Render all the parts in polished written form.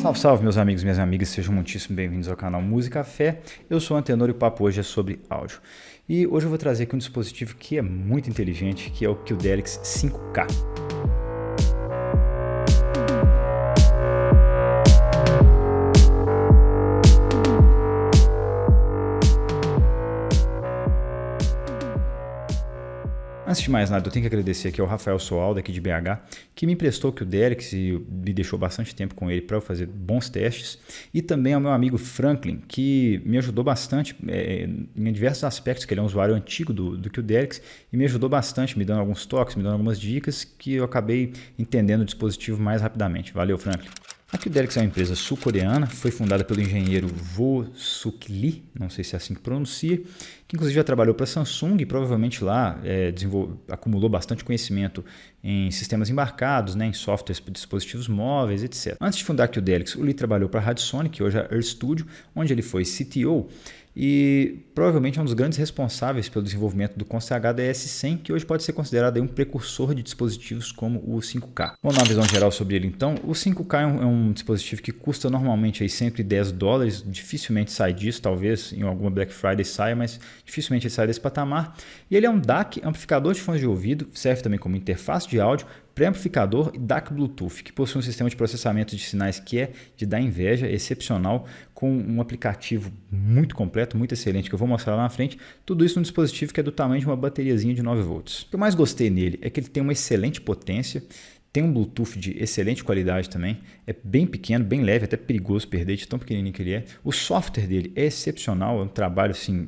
Salve, salve, meus amigos e minhas amigas, sejam muitíssimo bem-vindos ao canal Música Fé. Eu sou o Antenor e o papo hoje é sobre áudio. E hoje eu vou trazer aqui um dispositivo que é muito inteligente, que é o QDelix 5K. Antes de mais nada, eu tenho que agradecer aqui ao Rafael Soal, daqui de BH, que me emprestou o QDelix e me deixou bastante tempo com ele para eu fazer bons testes. E também ao meu amigo Franklin, que me ajudou bastante em diversos aspectos, que ele é um usuário antigo do QDelix e me ajudou bastante, me dando alguns toques, me dando algumas dicas que eu acabei entendendo o dispositivo mais rapidamente. Valeu, Franklin! A QDelix é uma empresa sul-coreana, foi fundada pelo engenheiro Vo Suk Lee, não sei se é assim que pronuncia, que inclusive já trabalhou para a Samsung e provavelmente lá acumulou bastante conhecimento em sistemas embarcados, em softwares para dispositivos móveis, etc. Antes de fundar a QDelix, o Lee trabalhou para a Radisonic, hoje é a RStudio, onde ele foi CTO e provavelmente é um dos grandes responsáveis pelo desenvolvimento do Const HDS100, que hoje pode ser considerado um precursor de dispositivos como o 5K. Vamos dar uma visão geral sobre ele então. O 5K é um dispositivo que custa normalmente aí $110, dificilmente sai disso, talvez em alguma Black Friday saia, mas dificilmente ele sai desse patamar. E ele é um DAC, amplificador de fones de ouvido, serve também como interface de áudio, pré-amplificador e DAC Bluetooth, que possui um sistema de processamento de sinais que é de dar inveja, excepcional, com um aplicativo muito completo, muito excelente, que eu vou mostrar lá na frente. Tudo isso num dispositivo que é do tamanho de uma bateriazinha de 9 volts. O que eu mais gostei nele é que ele tem uma excelente potência, tem um Bluetooth de excelente qualidade também, é bem pequeno, bem leve, até perigoso perder de tão pequenininho que ele é. O software dele é excepcional, é um trabalho assim,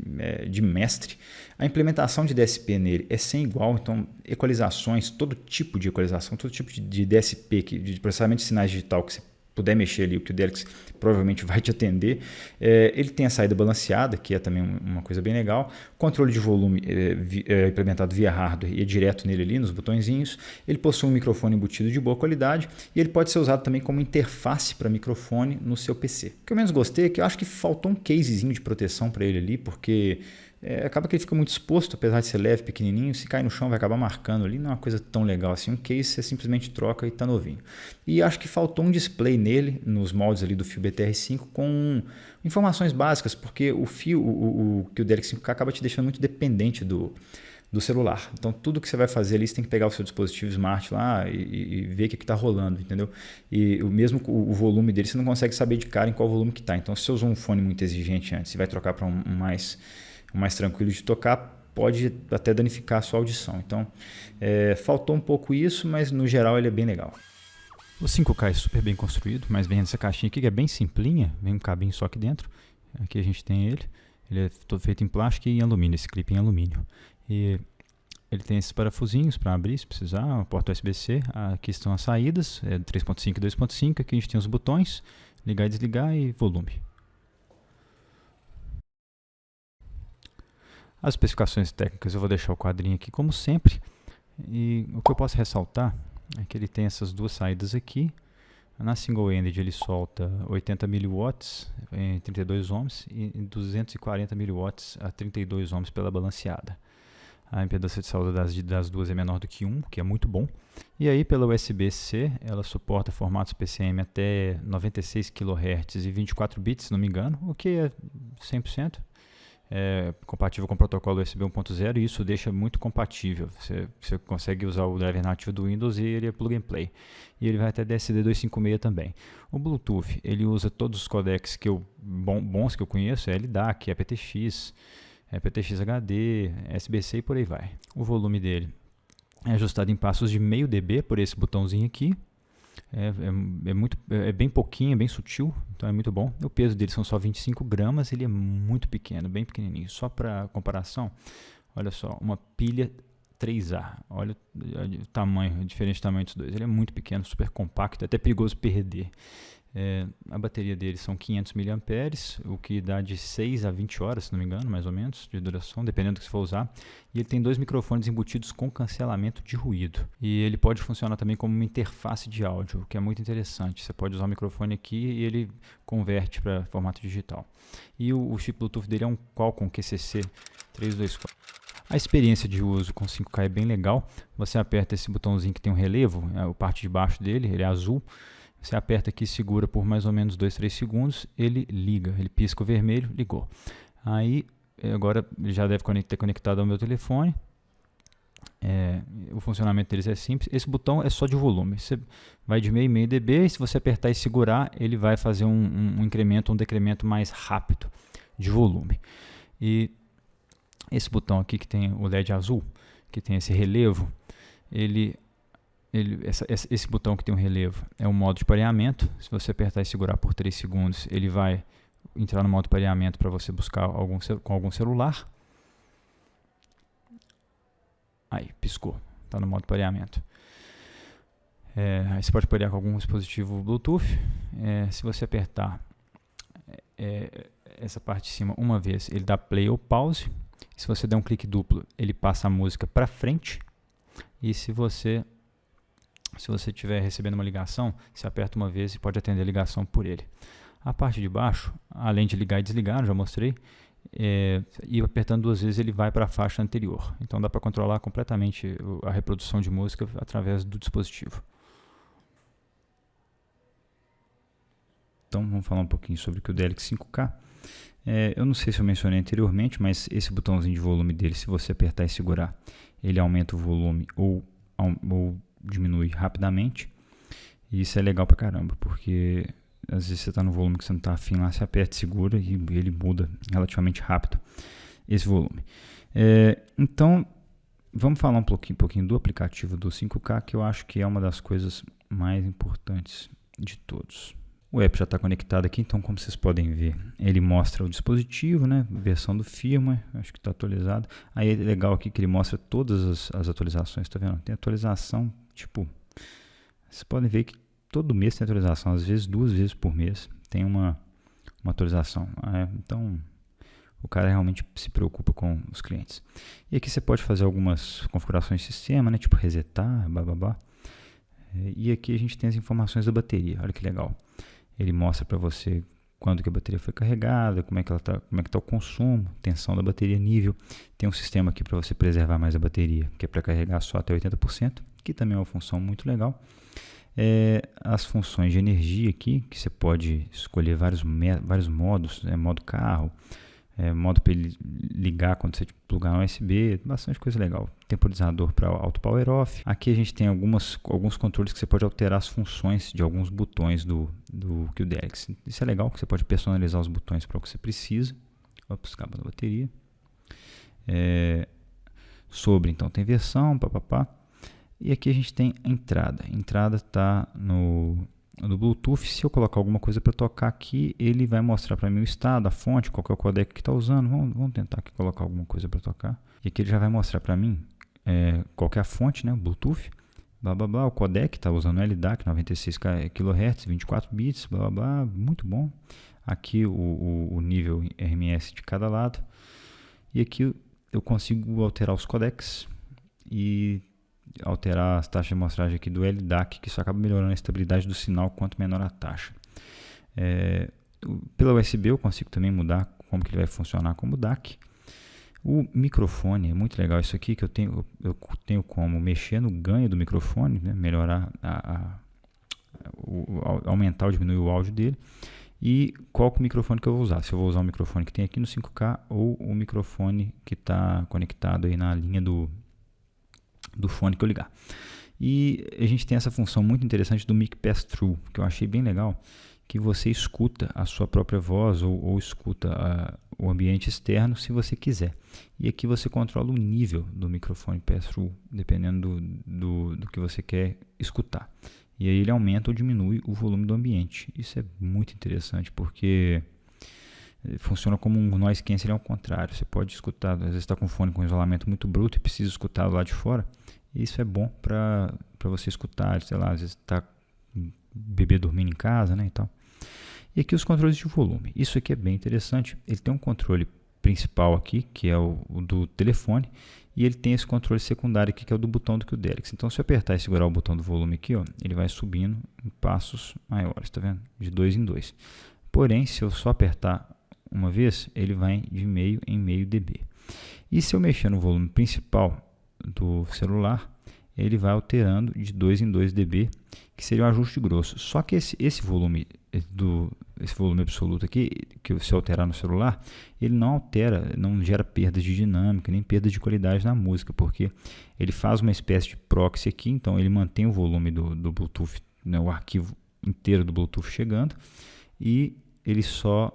de mestre. A implementação de DSP nele é sem igual, então equalizações, todo tipo de equalização, todo tipo de DSP, de processamento de sinais digital que você puder mexer ali, o QDelix provavelmente vai te atender. Ele tem a saída balanceada, que é também uma coisa bem legal. Controle de volume implementado via hardware e é direto nele ali, nos botõezinhos. Ele possui um microfone embutido de boa qualidade e ele pode ser usado também como interface para microfone no seu PC. O que eu menos gostei é que eu acho que faltou um casezinho de proteção para ele ali, porque acaba que ele fica muito exposto, apesar de ser leve, pequenininho, se cair no chão vai acabar marcando ali, não é uma coisa tão legal assim. Um case você simplesmente troca e está novinho. E acho que faltou um display nele, nos moldes ali do fio BTR5, com informações básicas, porque o fio, o QDelix 5K acaba te deixando muito dependente do celular. Então tudo que você vai fazer ali, você tem que pegar o seu dispositivo smart lá e ver o que está rolando, entendeu? E mesmo o volume dele, você não consegue saber de cara em qual volume que está. Então se você usou um fone muito exigente antes e vai trocar para um mais tranquilo de tocar, pode até danificar a sua audição. Então, faltou um pouco isso, mas no geral ele é bem legal. O 5K é super bem construído, mas vem nessa caixinha aqui que é bem simplinha, vem um cabinho só aqui dentro. Aqui a gente tem ele é todo feito em plástico e em alumínio, esse clipe em alumínio. E ele tem esses parafusinhos para abrir se precisar, a porta USB-C. Aqui estão as saídas, 3.5 e 2.5. Aqui a gente tem os botões, ligar e desligar e volume. As especificações técnicas eu vou deixar o quadrinho aqui como sempre. E o que eu posso ressaltar é que ele tem essas duas saídas aqui. Na single-ended ele solta 80 mW em 32 ohms e 240 mW a 32 ohms pela balanceada. A impedância de saída das duas é menor do que 1, que é muito bom. E aí pela USB-C ela suporta formatos PCM até 96 kHz e 24 bits, se não me engano, o que é 100%. Compatível com o protocolo USB 1.0 e isso deixa muito compatível. Você consegue usar o driver nativo do Windows e ele é plug and play. E ele vai até DSD 256 também. O Bluetooth, ele usa todos os codecs bons que eu conheço, LDAC, PTX, PTX HD, SBC e por aí vai. O volume dele é ajustado em passos de meio dB por esse botãozinho aqui. É bem pouquinho, é bem sutil, então é muito bom. O peso dele são só 25 gramas, ele é muito pequeno, bem pequenininho. Só para comparação, olha só, uma pilha 3A, olha o tamanho, diferente tamanho dos dois. Ele é muito pequeno, super compacto, é até perigoso perder. A bateria dele são 500 mAh, o que dá de 6 a 20 horas, se não me engano, mais ou menos, de duração, dependendo do que você for usar. E ele tem dois microfones embutidos com cancelamento de ruído. E ele pode funcionar também como uma interface de áudio, o que é muito interessante. Você pode usar o microfone aqui e ele converte para formato digital. E o chip Bluetooth dele é um Qualcomm QCC 324. A experiência de uso com 5K é bem legal. Você aperta esse botãozinho que tem um relevo, a parte de baixo dele, ele é azul. Você aperta aqui, segura por mais ou menos 2, 3 segundos, ele liga, ele pisca o vermelho, ligou. Aí, agora ele já deve ter conectado ao meu telefone. O funcionamento deles é simples. Esse botão é só de volume. Você vai de meio dB, e se você apertar e segurar, ele vai fazer um incremento, um decremento mais rápido de volume. E esse botão aqui que tem o LED azul, que tem esse relevo, esse botão que tem um relevo é o modo de pareamento. Se você apertar e segurar por 3 segundos, ele vai entrar no modo de pareamento para você buscar com algum celular. Aí, piscou, está no modo de pareamento. Aí você pode parear com algum dispositivo Bluetooth. Se você apertar essa parte de cima uma vez, ele dá play ou pause. Se você der um clique duplo, ele passa a música para frente. E se você estiver recebendo uma ligação, você aperta uma vez e pode atender a ligação por ele. A parte de baixo, além de ligar e desligar, já mostrei, e apertando 2 vezes ele vai para a faixa anterior. Então dá para controlar completamente a reprodução de música através do dispositivo. Então vamos falar um pouquinho sobre o Delic 5K. Eu não sei se eu mencionei anteriormente, mas esse botãozinho de volume dele, se você apertar e segurar, ele aumenta o volume ou diminui rapidamente. E isso é legal pra caramba, porque às vezes você está no volume que você não está afim lá, você aperta e segura e ele muda relativamente rápido esse volume. Então, vamos falar um pouquinho do aplicativo do 5K, que eu acho que é uma das coisas mais importantes de todos. O app já está conectado aqui, então como vocês podem ver, ele mostra o dispositivo, né, versão do firmware, acho que está atualizado. Aí é legal aqui que ele mostra todas as atualizações, tá vendo? Tem atualização, tipo, vocês podem ver que todo mês tem atualização, às vezes 2 vezes por mês tem uma atualização. Então o cara realmente se preocupa com os clientes. E aqui você pode fazer algumas configurações de sistema, né, tipo resetar, blá. E aqui a gente tem as informações da bateria, olha que legal. Ele mostra para você quando que a bateria foi carregada, como é que está o consumo, tensão da bateria, nível. Tem um sistema aqui para você preservar mais a bateria, que é para carregar só até 80%, que também é uma função muito legal. As funções de energia aqui, que você pode escolher vários modos, modo carro, modo para ele ligar quando você plugar no USB, bastante coisa legal. Temporizador para auto power off. Aqui a gente tem alguns controles que você pode alterar as funções de alguns botões do QDelix. Isso é legal, que você pode personalizar os botões para o que você precisa. Ops, acaba da bateria. Então tem versão, papapá. E aqui a gente tem a entrada. A entrada está no Bluetooth. Se eu colocar alguma coisa para tocar aqui, ele vai mostrar para mim o estado, a fonte, qual que é o codec que está usando. Vamos tentar aqui colocar alguma coisa para tocar. E aqui ele já vai mostrar para mim qual que é a fonte, né, o Bluetooth, blá blá blá, o codec está usando o LDAC 96 kHz, 24 bits, blá blá blá, muito bom. Aqui o nível RMS de cada lado. E aqui eu consigo alterar os codecs e alterar as taxas de amostragem aqui do LDAC, que isso acaba melhorando a estabilidade do sinal quanto menor a taxa. Pela USB eu consigo também mudar como que ele vai funcionar como DAC. O microfone é muito legal isso aqui, que eu tenho como mexer no ganho do microfone, né, melhorar, aumentar ou diminuir o áudio dele. E qual que é o microfone que eu vou usar? Se eu vou usar o microfone que tem aqui no 5K ou o microfone que está conectado aí na linha do fone que eu ligar. E a gente tem essa função muito interessante do Mic Pass-Through, que eu achei bem legal, que você escuta a sua própria voz ou escuta o ambiente externo se você quiser. E aqui você controla o nível do microfone Pass-Through, dependendo do que você quer escutar. E aí ele aumenta ou diminui o volume do ambiente. Isso é muito interessante, porque funciona como um noise cancelling ao contrário. Você pode escutar, às vezes está com fone com isolamento muito bruto e precisa escutar lá de fora. E isso é bom para você escutar, sei lá, às vezes está bebê dormindo em casa, né, e tal. E aqui os controles de volume. Isso aqui é bem interessante. Ele tem um controle principal aqui, que é o do telefone, e ele tem esse controle secundário aqui, que é o do botão do QDelix. Então, se eu apertar e segurar o botão do volume aqui, ó, ele vai subindo em passos maiores, tá vendo? De 2 em 2. Porém, se eu só apertar uma vez, ele vai de meio em meio dB. E se eu mexer no volume principal do celular, ele vai alterando de 2 em 2 dB, que seria o ajuste grosso. Só que esse volume absoluto aqui, que você alterar no celular, ele não altera, não gera perdas de dinâmica, nem perdas de qualidade na música, porque ele faz uma espécie de proxy aqui, então ele mantém o volume do Bluetooth, né, o arquivo inteiro do Bluetooth chegando, e ele só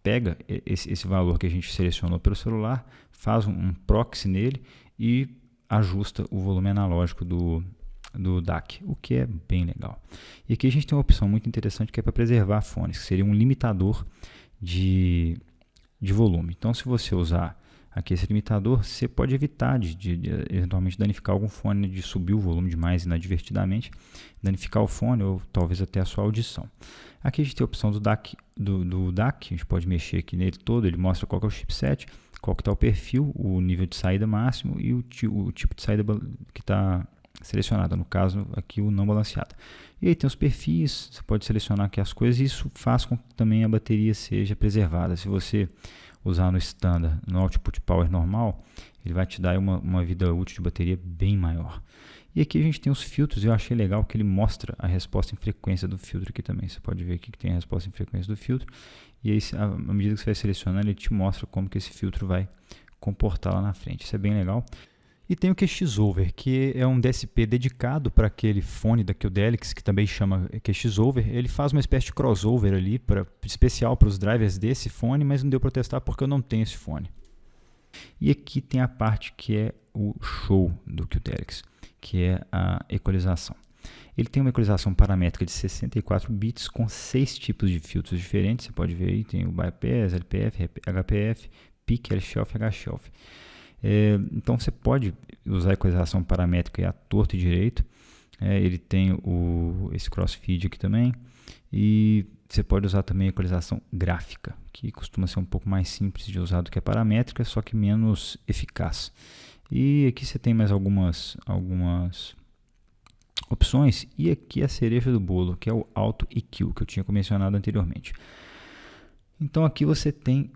pega esse valor que a gente selecionou pelo celular, faz um proxy nele e ajusta o volume analógico do DAC, o que é bem legal. E aqui a gente tem uma opção muito interessante que é para preservar fones, que seria um limitador de volume. Então, se você usar aqui esse limitador, você pode evitar de eventualmente danificar algum fone, de subir o volume demais inadvertidamente, danificar o fone ou talvez até a sua audição. Aqui a gente tem a opção do DAC, a gente pode mexer aqui nele todo, ele mostra qual que é o chipset, qual que está o perfil, o nível de saída máximo e o tipo de saída que está selecionado, no caso aqui o não balanceado. E aí tem os perfis, você pode selecionar aqui as coisas e isso faz com que também a bateria seja preservada. Se você usar no standard, no output power normal, ele vai te dar uma vida útil de bateria bem maior. E aqui a gente tem os filtros, eu achei legal que ele mostra a resposta em frequência do filtro aqui também. Você pode ver aqui que tem a resposta em frequência do filtro. E aí, à medida que você vai selecionando, ele te mostra como que esse filtro vai comportar lá na frente. Isso é bem legal. E tem o QX-Over, que é um DSP dedicado para aquele fone da QDelix, que também chama QX-Over. Ele faz uma espécie de crossover ali, especial para os drivers desse fone, mas não deu para testar porque eu não tenho esse fone. E aqui tem a parte que é o show do QDelix, que é a equalização. Ele tem uma equalização paramétrica de 64 bits com 6 tipos de filtros diferentes. Você pode ver aí, tem o bypass, LPF, HPF, PIC, L-Shelf e H-Shelf. Então você pode usar a equalização paramétrica à torto e direito. Ele tem esse crossfeed aqui também. E você pode usar também a equalização gráfica, que costuma ser um pouco mais simples de usar do que a paramétrica, só que menos eficaz. E aqui você tem mais algumas opções. E aqui a cereja do bolo, que é o Auto EQ, que eu tinha mencionado anteriormente. Então aqui você tem,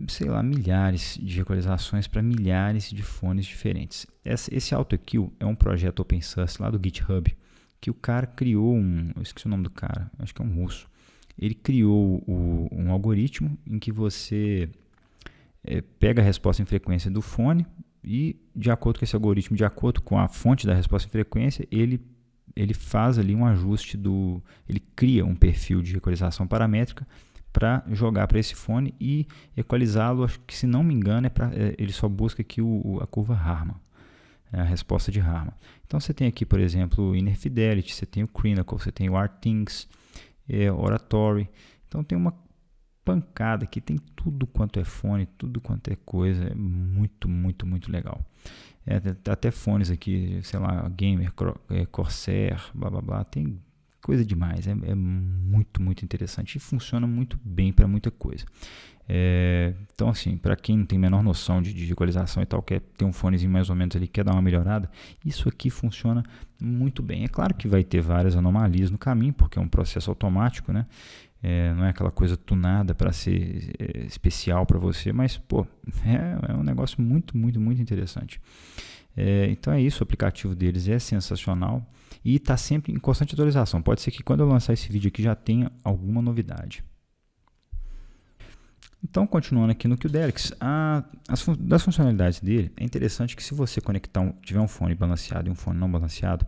sei lá, milhares de equalizações para milhares de fones diferentes. Esse Auto EQ é um projeto open source lá do GitHub, que o cara criou eu esqueci o nome do cara, acho que é um russo. Ele criou um algoritmo em que você pega a resposta em frequência do fone e, de acordo com esse algoritmo, de acordo com a fonte da resposta em frequência, ele faz ali um ajuste ele cria um perfil de equalização paramétrica para jogar para esse fone e equalizá-lo. Acho que, se não me engano, ele só busca aqui a curva Harman, a resposta de Harman. Então você tem aqui, por exemplo, o Inner Fidelity, você tem o Crinacle, você tem o R-Things, Oratory. Então tem uma pancada aqui, tem tudo quanto é fone, tudo quanto é coisa, é muito, muito, muito legal. Até fones aqui, sei lá, Gamer, Corsair, blá blá blá, tem coisa demais, é muito, muito interessante e funciona muito bem para muita coisa. Então, assim, para quem não tem a menor noção de equalização e tal, quer ter um fonezinho mais ou menos ali, quer dar uma melhorada, isso aqui funciona muito bem. É claro que vai ter várias anomalias no caminho, porque é um processo automático, né? Não é aquela coisa tunada para ser especial para você, mas pô, é um negócio muito, muito, muito interessante. Então é isso, o aplicativo deles é sensacional e está sempre em constante atualização. Pode ser que quando eu lançar esse vídeo aqui já tenha alguma novidade. Então, continuando aqui no QDelix, das funcionalidades dele, é interessante que se você tiver um fone balanceado e um fone não balanceado,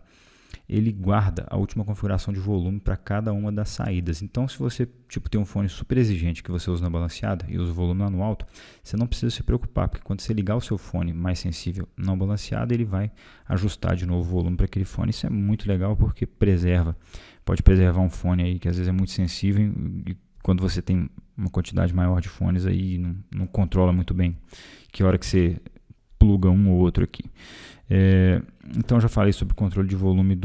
ele guarda a última configuração de volume para cada uma das saídas. Então, se você tem um fone super exigente que você usa na balanceada e usa o volume lá no alto, você não precisa se preocupar, porque quando você ligar o seu fone mais sensível não balanceado, ele vai ajustar de novo o volume para aquele fone. Isso é muito legal porque pode preservar um fone aí que às vezes é muito sensível e quando você tem uma quantidade maior de fones aí não controla muito bem que hora que você pluga um ou outro aqui. Então já falei sobre o controle de volume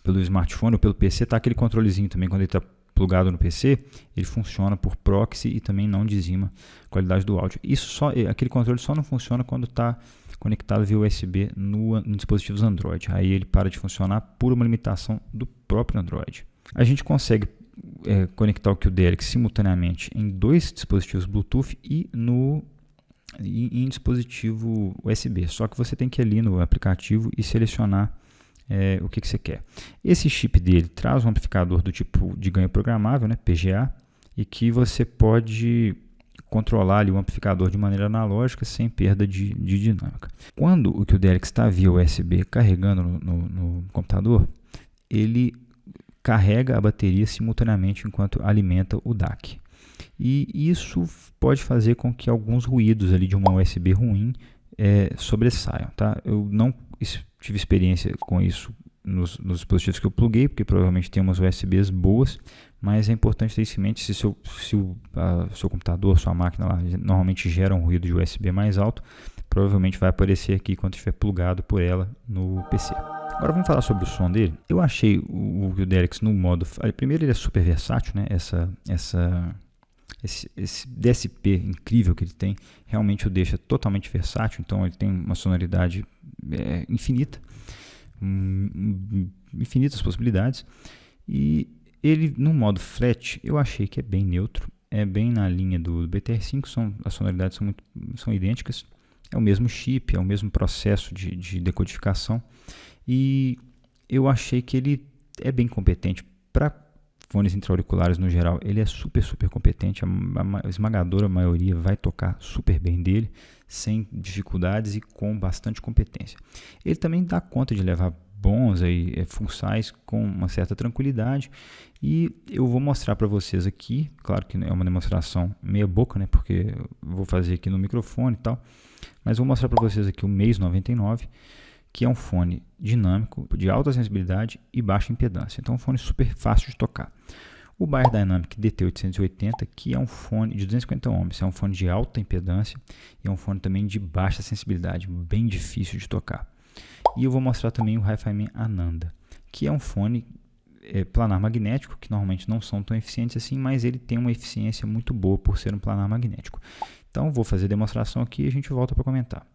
pelo smartphone ou pelo PC. Tá aquele controlezinho também, quando ele está plugado no PC, ele funciona por proxy e também não dizima a qualidade do áudio. Aquele controle só não funciona quando está conectado via USB no dispositivos Android. Aí ele para de funcionar por uma limitação do próprio Android. A gente consegue conectar o QDelix simultaneamente em 2 dispositivos Bluetooth e no em dispositivo USB. Só que você tem que ir ali no aplicativo e selecionar o que você quer. Esse chip dele traz um amplificador do tipo de ganho programável, né, PGA, e que você pode controlar ali o amplificador de maneira analógica sem perda de dinâmica. Quando o QDLX está via USB carregando no computador, ele carrega a bateria simultaneamente enquanto alimenta o DAC. E isso pode fazer com que alguns ruídos ali de uma USB ruim sobressaiam. Tá? Eu não tive experiência com isso nos dispositivos que eu pluguei, porque provavelmente tem umas USBs boas, mas é importante ter isso em mente. Se o seu computador, sua máquina lá, normalmente gera um ruído de USB mais alto, provavelmente vai aparecer aqui quando estiver plugado por ela no PC. Agora vamos falar sobre o som dele. Eu achei o QDLX no modo... Primeiro, ele é super versátil, né? Esse DSP incrível que ele tem realmente o deixa totalmente versátil. Então ele tem uma sonoridade infinita, infinitas possibilidades. E ele no modo flat eu achei que é bem neutro, é bem na linha do BTR5, as sonoridades são idênticas, é o mesmo chip, é o mesmo processo de decodificação, e eu achei que ele é bem competente para fones intra-auriculares no geral. Ele é super competente, a esmagadora maioria vai tocar super bem dele, sem dificuldades e com bastante competência. Ele também dá conta de levar bons full size com uma certa tranquilidade, e eu vou mostrar para vocês aqui, claro que é uma demonstração meia boca, né, porque eu vou fazer aqui no microfone e tal, mas vou mostrar para vocês aqui o Maze 99, que é um fone dinâmico, de alta sensibilidade e baixa impedância. Então é um fone super fácil de tocar. O Beyerdynamic DT880, que é um fone de 250 ohms, é um fone de alta impedância e é um fone também de baixa sensibilidade, bem difícil de tocar. E eu vou mostrar também o Hi-Fi Man Ananda, que é um fone planar magnético, que normalmente não são tão eficientes assim, mas ele tem uma eficiência muito boa por ser um planar magnético. Então vou fazer a demonstração aqui e a gente volta para comentar.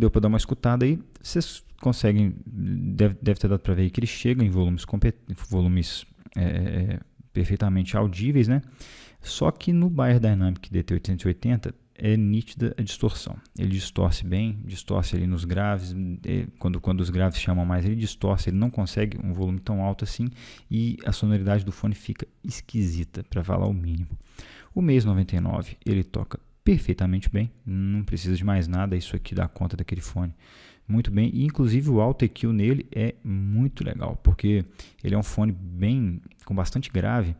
deu para dar uma escutada aí. Vocês conseguem, deve ter dado para ver aí que ele chega em volumes perfeitamente audíveis, né? Só que no Beyer Dynamic DT880 é nítida a distorção. Ele distorce bem, distorce ali nos graves, quando os graves chamam mais, ele distorce, ele não consegue um volume tão alto assim e a sonoridade do fone fica esquisita, para falar o mínimo. O Maze 99, ele toca perfeitamente bem, não precisa de mais nada, isso aqui dá conta daquele fone muito bem, e inclusive o Alto EQ nele é muito legal, porque ele é um fone com bastante grave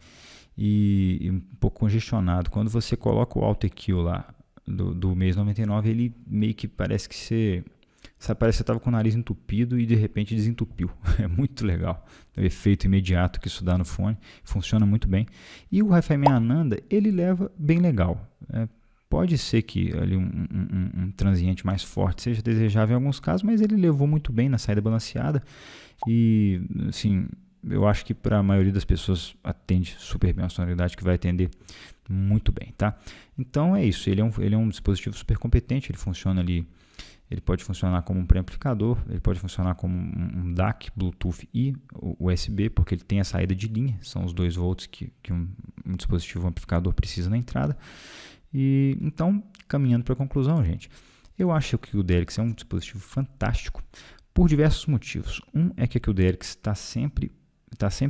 e um pouco congestionado. Quando você coloca o Alto EQ lá do Maze 99, ele meio que parece que parece que você estava com o nariz entupido e de repente desentupiu. É muito legal o efeito imediato que isso dá no fone, funciona muito bem. E o Hi-Fi Man Ananda, ele leva bem legal. Pode ser que ali um transiente mais forte seja desejável em alguns casos, mas ele levou muito bem na saída balanceada e, assim, eu acho que para a maioria das pessoas atende super bem, a sonoridade que vai atender muito bem, tá? Então é isso, ele é um dispositivo super competente, ele funciona ali, ele pode funcionar como um pré-amplificador, ele pode funcionar como um DAC, Bluetooth e USB, porque ele tem a saída de linha, são os 2 volts que um dispositivo amplificador precisa na entrada. E então, caminhando para a conclusão, gente, eu acho que o DLX é um dispositivo fantástico por diversos motivos. Um é que o DLX está sempre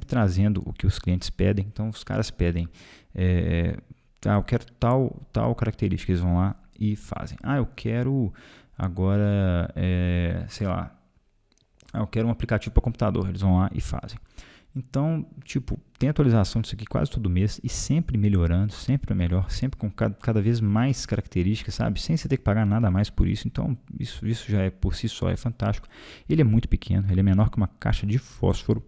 trazendo o que os clientes pedem. Então, os caras pedem, eu quero tal característica, eles vão lá e fazem. Eu quero agora, eu quero um aplicativo para computador, eles vão lá e fazem. Então, tem atualização disso aqui quase todo mês e sempre melhorando, sempre melhor, sempre com cada vez mais características, sabe? Sem você ter que pagar nada a mais por isso. Então, isso já por si só é fantástico. Ele é muito pequeno, ele é menor que uma caixa de fósforo.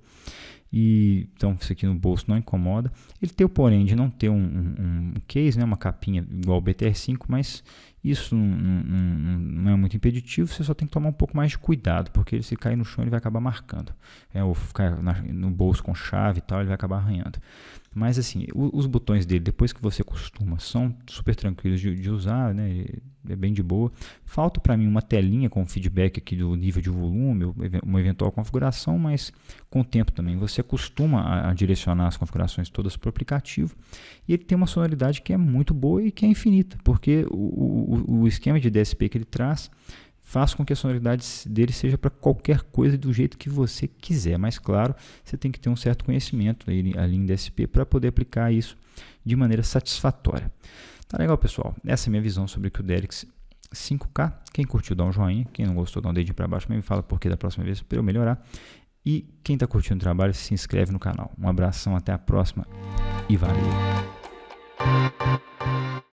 E então isso aqui no bolso não incomoda. Ele tem o porém de não ter um case, né, uma capinha igual ao BTR5, mas isso não é muito impeditivo. Você só tem que tomar um pouco mais de cuidado, porque se cair no chão ele vai acabar marcando, ou ficar no bolso com chave e tal, ele vai acabar arranhando. Mas assim, os botões dele, depois que você acostuma, são super tranquilos de usar, né? É bem de boa. Falta para mim uma telinha com feedback aqui do nível de volume, uma eventual configuração, mas com o tempo também você acostuma a direcionar as configurações todas para o aplicativo. E ele tem uma sonoridade que é muito boa e que é infinita, porque o esquema de DSP que ele traz faz com que a sonoridade dele seja para qualquer coisa do jeito que você quiser. Mas claro, você tem que ter um certo conhecimento ali em DSP para poder aplicar isso de maneira satisfatória. Tá legal, pessoal? Essa é a minha visão sobre o DLX 5K. Quem curtiu, dá um joinha. Quem não gostou, dá um dedinho para baixo. Mas me fala por que da próxima vez para eu melhorar. E quem está curtindo o trabalho, se inscreve no canal. Um abração, até a próxima e valeu!